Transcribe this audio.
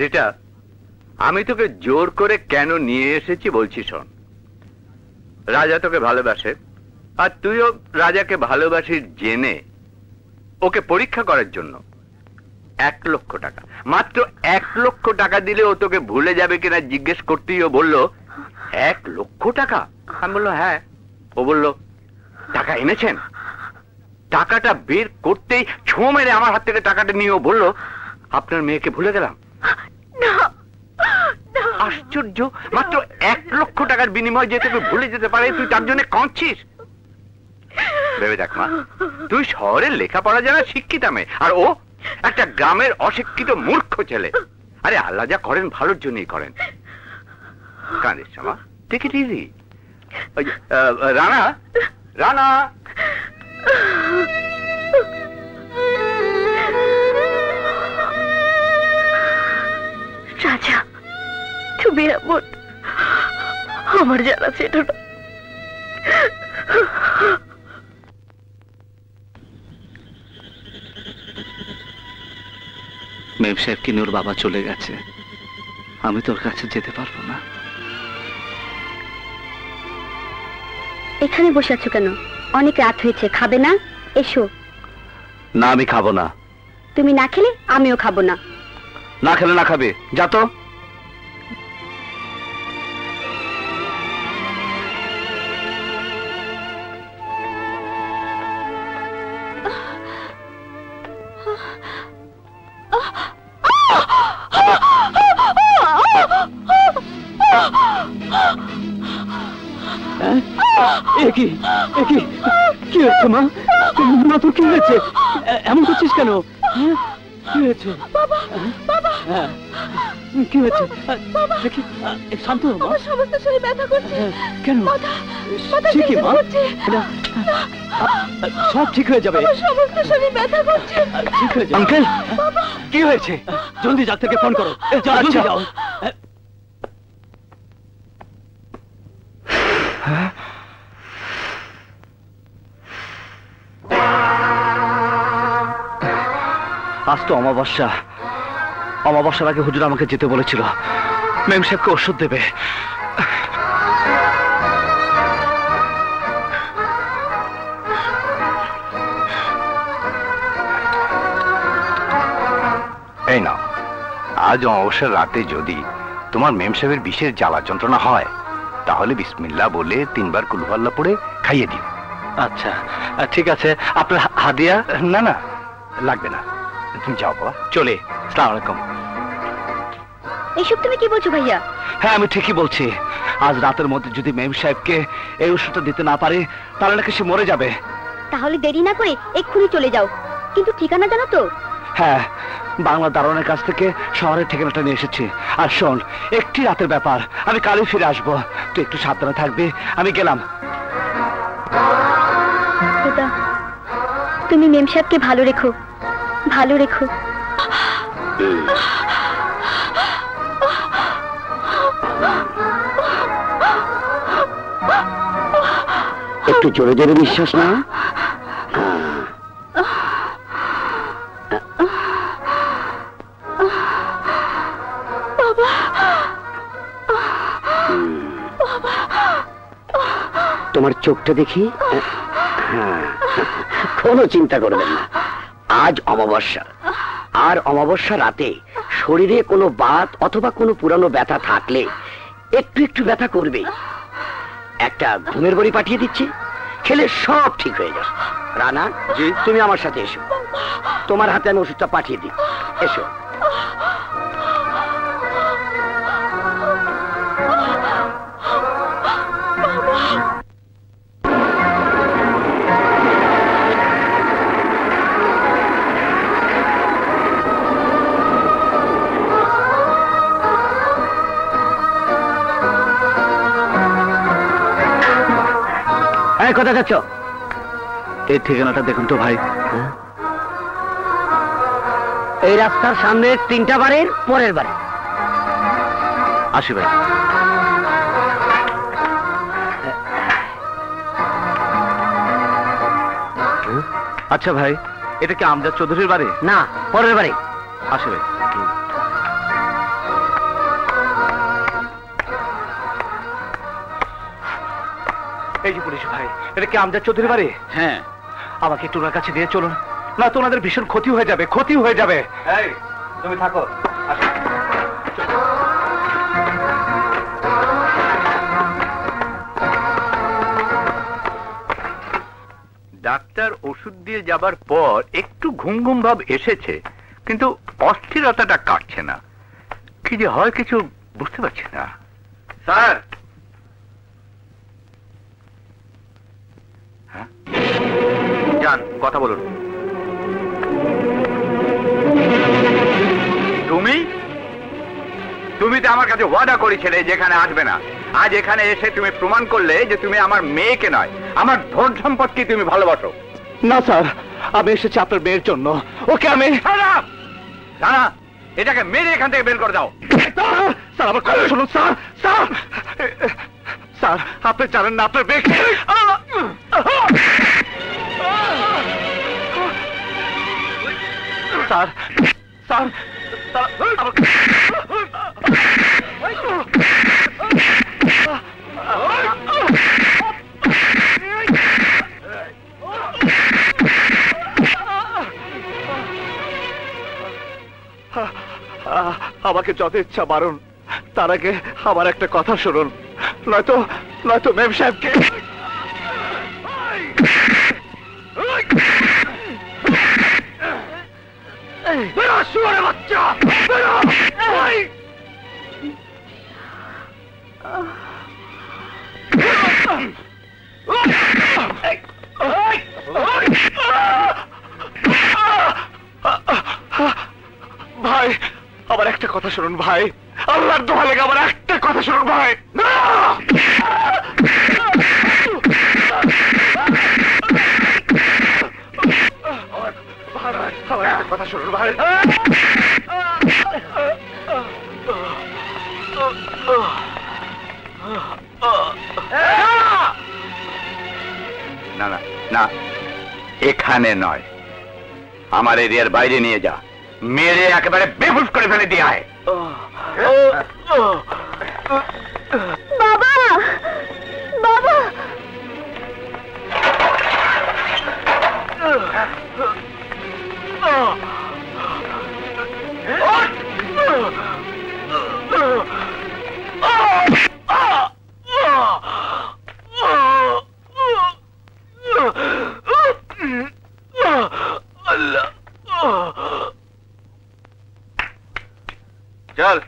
রিটা, আমি তোকে জোর করে কেন নিয়ে এসেছি বলছি শোন। রাজা তোকে ভালোবাসে, আর তুইও রাজাকে ভালোবাসিস জেনে ওকে পরীক্ষা করার জন্য 1 লক্ষ টাকা, মাত্র 1 লক্ষ টাকা দিলে ও তোকে ভুলে যাবে কিনা জিজ্ঞেস করতেই ও বলল 1 লক্ষ টাকা। আমি বললো হ্যাঁ। ও বলল টাকা এনেছেন? টাকাটা বের করতেই ছোঁ মেরে আমার হাত থেকে টাকাটা নিয়ে ও বলল আপনার মেয়েকে ভুলে গেলাম। আশ্চর্য, মাত্র 1 লক্ষ টাকার বিনিময় যে তোকে ভুলে যেতে পারে, তুই তার জন্য কাঁদছিস। ভেবে দেখ মা, তুই শহরের লেখাপড়া জানা শিক্ষিত মেয়ে, আর ও একটা গ্রামের অশিক্ষিত মূর্খ ছেলে। আরে আল্লাহ যা করেন ভালোর জন্যই করেন। কাঁদিস না মা, take it easy. Rana, Rana, রাজা তুমি এমন, আমার জানা ছিল না। মেম সাহেবকে নিয়ে ওর বাবা চলে গেছে, আমি তোর কাছে যেতে পারবো না। এখানে বসে আছো কেন? অনেক রাত হয়েছে, খাবে না? এসো। না, আমি খাবো না। তুমি না খেলে আমিও খাবো না। না খেলে না খাবে, যা তো। কি হয়েছে মা? মা তোর কি হয়েছে? এমন করছিস কেন? কি হয়েছে? কি হয়েছে? শান্ত মা। সমস্ত শরীর ব্যথা করছে। কেন? কি মা? সব ঠিক হয়ে যাবে। সমস্ত শরীর ব্যথা করছে। ঠিক হয়ে যাবে। আঙ্কেল, কি হয়েছে? জলদি ডাক্তারকে ফোন করো। জলদি যাও। আজ তো অমাবস্যা। অমাবস্যার আগে হুজুর আমাকে যেতে বলেছিল, মেম সাহেবকে ওষুধ দেবে। এই নাও, আজ অমাবস্যার রাতে যদি তোমার মেম সাহেবের বিষের জ্বালা যন্ত্রণা হয়, তাহলে বিসমিল্লাহ বলে 3 বার কুল হু আল্লাহ পড়ে খাইয়ে দিও। আচ্ছা ঠিক আছে। আপনার হাদিয়া? না না, লাগবে না, তুমি যাও বাবা। চলে। আসসালামু আলাইকুম। এসব তুমি কি বলছো ভাইয়া? হ্যাঁ, আমি ঠিকই বলছি। আজ রাতের মধ্যে যদি মেম সাহেবকে এই ওষুধটা দিতে না পারে, তাহলে নাকি সে মরে যাবে। তাহলে দেরি না করে এক্ষুনি চলে যাও, কিন্তু ঠিকানা জানো তো? হ্যাঁ, বাংলা দারোয়ানের কাছ থেকে শহরের ঠিকানাটা নিয়ে এসেছি। আর শোন, একটি রাতের ব্যাপার, আমি কালই ফিরে আসবো। তুই একটু সাবধানে থাকবি। আমি গেলাম। তুমি মেম সাহেবকে ভালো রেখো, ভালো রেখো। একটু জোরে জোরে নিঃশ্বাস না। তোমার চোখটা দেখি। কোনো চিন্তা করবেন না, আজ অমাবস্যা, আর অমাবস্যা রাতে শরীরে কোনো বাত অথবা কোনো পুরানো ব্যথা থাকলে একটু একটু ব্যথা করবে। একটা ঘুমের বড়ি পাঠিয়ে দিচ্ছি, খেলে সব ঠিক হয়ে যাবে। রানা, জি, তুমি আমার সাথে এসো। তোমার হাতে আমি ওষুধটা পাঠিয়ে দিই। এসো। কোথায় যাচ্ছ? এই ঠিকানাটা দেখুন তো ভাই। এই রাস্তার সামনে 3টা বাড়ির পরের বাড়ি। আসি ভাই। আচ্ছা ভাই, এটা কি আমজাদ চৌধুরীর বাড়ি? না, পরের বাড়ি। আসলে এই যে পুলিশ ভাই, এটা কি আমজাদ চৌধুরী বাড়ি? হ্যাঁ। আমাকে একটু ওনার কাছে নিয়ে চলুন, না তো ওনাদের ভীষণ ক্ষতি হয়ে যাবে, ক্ষতি হয়ে যাবে। এই তুমি থাকো। ডাক্তার ওষুধ দিয়ে যাবার পর একটু ঘুম ঘুম ভাব এসেছে, কিন্তু অস্থিরতাটা কাটছে না। কি যে হয় কিছু বুঝতে পারছি না। স্যার, হ্যাঁ যান, কথা বলুন। তুমি তুমি তো আমার কাছে ওয়াদা করেছিলে যেখানে আসবে না। আজ এখানে এসে তুমি প্রমাণ করলে যে তুমি আমার মেয়েকে নয়, আমার ধন সম্পদকে তুমি ভালোবাসো। না স্যার, আমি এসেছি আপনার মেয়ের জন্য। ওকে আমি না, এটাকে মেরে এখান থেকে বের করে দাও। স্যার আমার কথা শুনুন স্যার। স্যার স্যার, আপনি জানেন না আপনার মেয়েকে। স্যার স্যার আমাকে যত ইচ্ছা মারুন, তার আগে আমার একটা কথা শুনুন, নয়তো মেম সাহেবকে। বাচ্চা ভাই, আমার একটা কথা শুনুন ভাই, আল্লাহর দোহাই লাগে আমার একটা কথা শুনুন ভাই। আমার একটা কথা শুনুন ভাই। না না না, এখানে নয়, আমার এরিয়ার বাইরে নিয়ে যা, মেরে একেবারে বেহুশ করে ফেলে দিয়ে আয়। বাবা, বাবা, চল।